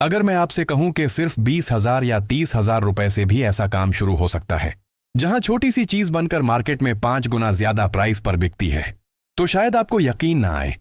अगर मैं आपसे कहूं कि सिर्फ 20,000 या 30,000 रुपए से भी ऐसा काम शुरू हो सकता है, जहां छोटी सी चीज बनकर मार्केट में 5 गुना ज्यादा प्राइस पर बिकती है, तो शायद आपको यकीन ना आए।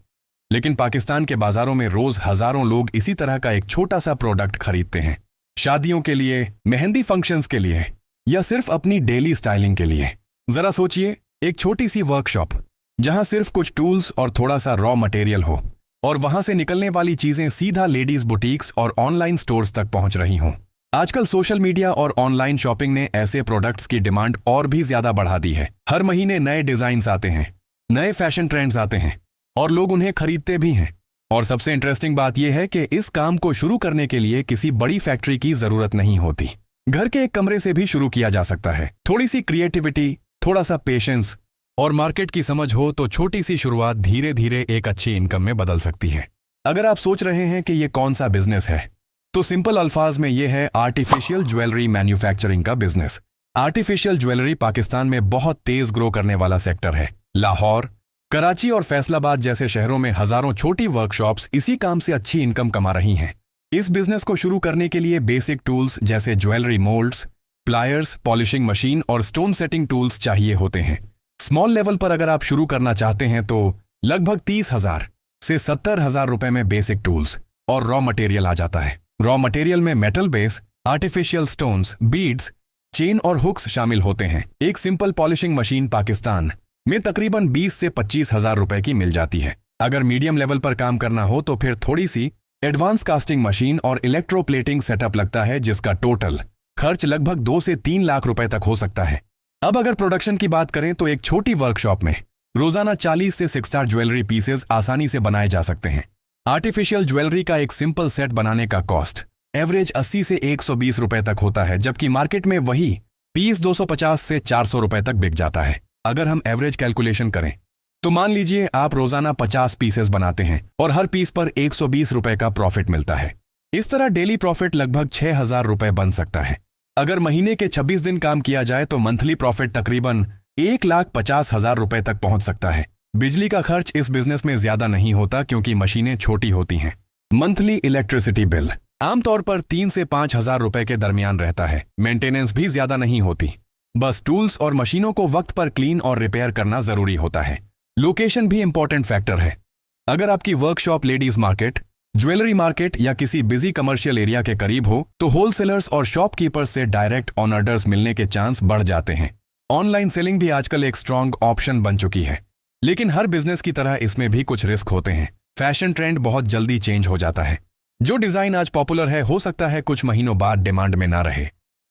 लेकिन पाकिस्तान के बाजारों में रोज हजारों लोग इसी तरह का एक छोटा सा प्रोडक्ट खरीदते हैं, शादियों के लिए, मेहंदी फंक्शंस के लिए या सिर्फ अपनी डेली स्टाइलिंग के लिए। जरा सोचिए, एक छोटी सी वर्कशॉप जहां सिर्फ कुछ टूल्स और थोड़ा सा रॉ मटेरियल हो, और वहां से निकलने वाली चीजें सीधा लेडीज बुटीक्स और ऑनलाइन स्टोर्स तक पहुंच रही हों। आजकल सोशल मीडिया और ऑनलाइन शॉपिंग ने ऐसे प्रोडक्ट्स की डिमांड और भी ज्यादा बढ़ा दी है। हर महीने नए डिजाइन्स आते हैं, नए फैशन ट्रेंड्स आते हैं और लोग उन्हें खरीदते भी हैं। और सबसे इंटरेस्टिंग बात यह है कि इस काम को शुरू करने के लिए किसी बड़ी फैक्ट्री की जरूरत नहीं होती। घर के एक कमरे से भी शुरू किया जा सकता है। थोड़ी सी क्रिएटिविटी, थोड़ा सा पेशेंस और मार्केट की समझ हो तो छोटी सी शुरुआत धीरे धीरे एक अच्छी इनकम में बदल सकती है। अगर आप सोच रहे हैं कि ये कौन सा बिजनेस है, तो सिंपल अल्फाज में यह है आर्टिफिशियल ज्वेलरी मैन्युफैक्चरिंग का बिजनेस। आर्टिफिशियल ज्वेलरी पाकिस्तान में बहुत तेज ग्रो करने वाला सेक्टर है। लाहौर, कराची और फैसलाबाद जैसे शहरों में हजारों छोटी वर्कशॉप्स इसी काम से अच्छी इनकम कमा रही हैं। इस बिजनेस को शुरू करने के लिए बेसिक टूल्स जैसे jewellery moulds, pliers, polishing machine और स्टोन सेटिंग टूल्स चाहिए होते हैं। स्मॉल लेवल पर अगर आप शुरू करना चाहते हैं तो लगभग 30,000 से 70,000 रुपए में बेसिक टूल्स और रॉ मटेरियल आ जाता है। रॉ मटेरियल में metal base, artificial stones, beads, chain और हुक्स शामिल होते हैं। एक सिंपल पॉलिशिंग मशीन पाकिस्तान में तकरीबन 20 से 25,000 रुपए की मिल जाती है। अगर मीडियम लेवल पर काम करना हो तो फिर थोड़ी सी एडवांस कास्टिंग मशीन और इलेक्ट्रोप्लेटिंग सेटअप लगता है, जिसका टोटल खर्च लगभग 2 से 3 लाख रुपए तक हो सकता है। अब अगर प्रोडक्शन की बात करें तो एक छोटी वर्कशॉप में रोजाना 40 से 6 स्टार ज्वेलरी पीसेस आसानी से बनाए जा सकते हैं। आर्टिफिशियल ज्वेलरी का एक सिंपल सेट बनाने का कॉस्ट एवरेज 80 से 120 रुपए तक होता है, जबकि मार्केट में वही पीस 250 से 400 रुपए तक बिक जाता है। अगर हम एवरेज कैलकुलेशन करें तो मान लीजिए आप रोजाना 50 पीसेस बनाते हैं और हर पीस पर 120 रुपए का प्रॉफिट मिलता है। इस तरह डेली प्रॉफिट लगभग 6,000 रुपए बन सकता है। अगर महीने के 26 दिन काम किया जाए तो मंथली प्रॉफिट तकरीबन 1,50,000 रुपए तक पहुंच सकता है। बिजली का खर्च इस बिजनेस में ज्यादा नहीं होता क्योंकि मशीनें छोटी होती हैं। मंथली इलेक्ट्रिसिटी बिल आमतौर पर 3 से 5,000 रुपए के दरमियान रहता है। मेंटेनेंस भी ज्यादा नहीं होती, बस टूल्स और मशीनों को वक्त पर क्लीन और रिपेयर करना जरूरी होता है। लोकेशन भी इंपॉर्टेंट फैक्टर है। अगर आपकी workshop ladies market, jewellery market या किसी बिजी कमर्शियल एरिया के करीब हो तो होलसेलर्स और शॉपकीपर्स से डायरेक्ट ऑन ऑर्डर्स मिलने के चांस बढ़ जाते हैं। ऑनलाइन सेलिंग भी आजकल एक स्ट्रॉन्ग ऑप्शन बन चुकी है, लेकिन हर बिजनेस की तरह इसमें भी कुछ रिस्क होते हैं। फैशन ट्रेंड बहुत जल्दी चेंज हो जाता है। जो डिजाइन आज पॉपुलर है हो सकता है कुछ महीनों बाद डिमांड में ना रहे।